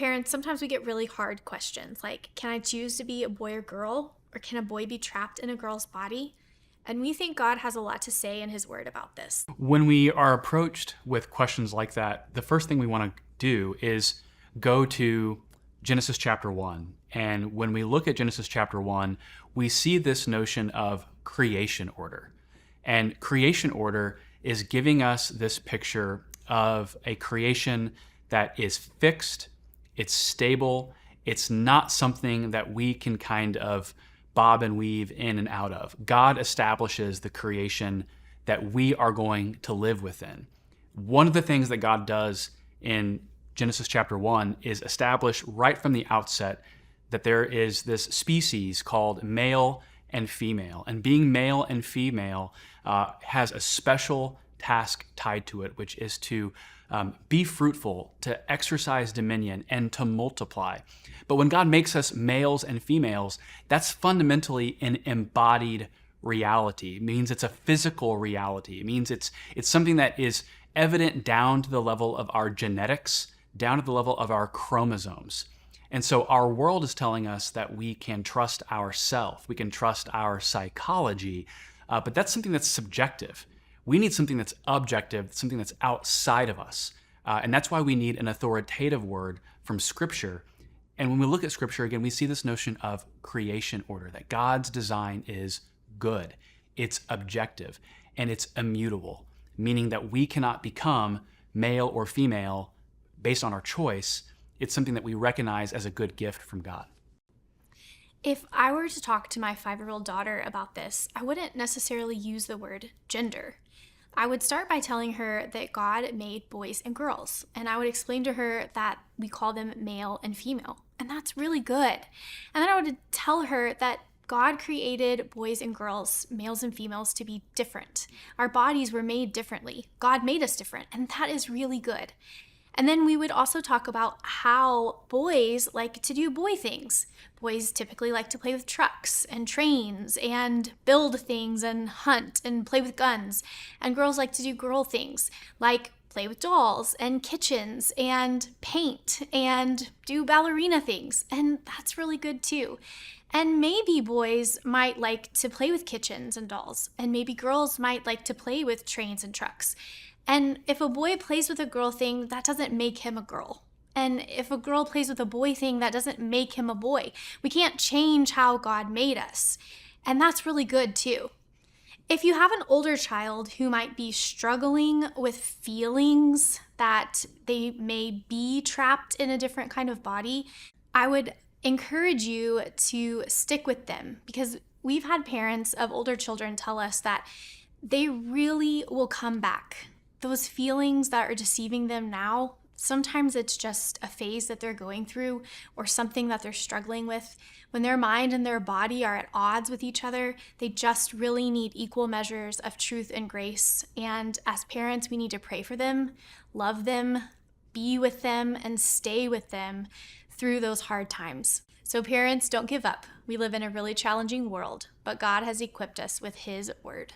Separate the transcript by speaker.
Speaker 1: Parents, sometimes we get really hard questions like, can I choose to be a boy or girl? Or can a boy be trapped in a girl's body? And we think God has a lot to say in his word about this.
Speaker 2: When we are approached with questions like that, the first thing we want to do is go to Genesis chapter 1. And when we look at Genesis chapter 1, we see this notion of creation order. And creation order is giving us this picture of a creation that is fixed, it's stable, it's not something that we can kind of bob and weave in and out of. God establishes the creation that we are going to live within. One of the things that God does in Genesis chapter 1 is establish right from the outset that there is this species called male and female. And being male and female has a special task tied to it, which is to be fruitful, to exercise dominion, and to multiply. But when God makes us males and females, that's fundamentally an embodied reality. It means it's a physical reality. It means it's something that is evident down to the level of our genetics, down to the level of our chromosomes. And so our world is telling us that we can trust ourselves, we can trust our psychology, but that's something that's subjective. We need something that's objective, something that's outside of us. And that's why we need an authoritative word from Scripture. And when we look at Scripture, again, we see this notion of creation order, that God's design is good, it's objective, and it's immutable, meaning that we cannot become male or female based on our choice. It's something that we recognize as a good gift from God.
Speaker 1: If I were to talk to my 5-year-old daughter about this, I wouldn't necessarily use the word gender. I would start by telling her that God made boys and girls, and I would explain to her that we call them male and female, and that's really good. And then I would tell her that God created boys and girls, males and females, to be different. Our bodies were made differently. God made us different, and that is really good. And then we would also talk about how boys like to do boy things. Boys typically like to play with trucks and trains and build things and hunt and play with guns. And girls like to do girl things like play with dolls and kitchens and paint and do ballerina things. And that's really good too. And maybe boys might like to play with kitchens and dolls. And maybe girls might like to play with trains and trucks. And if a boy plays with a girl thing, that doesn't make him a girl. And if a girl plays with a boy thing, that doesn't make him a boy. We can't change how God made us. And that's really good too. If you have an older child who might be struggling with feelings that they may be trapped in a different kind of body, I would encourage you to stick with them, because we've had parents of older children tell us that they really will come back. Those feelings that are deceiving them now, sometimes it's just a phase that they're going through or something that they're struggling with. When their mind and their body are at odds with each other, they just really need equal measures of truth and grace. And as parents, we need to pray for them, love them, be with them, and stay with them through those hard times. So parents, don't give up. We live in a really challenging world, but God has equipped us with His word.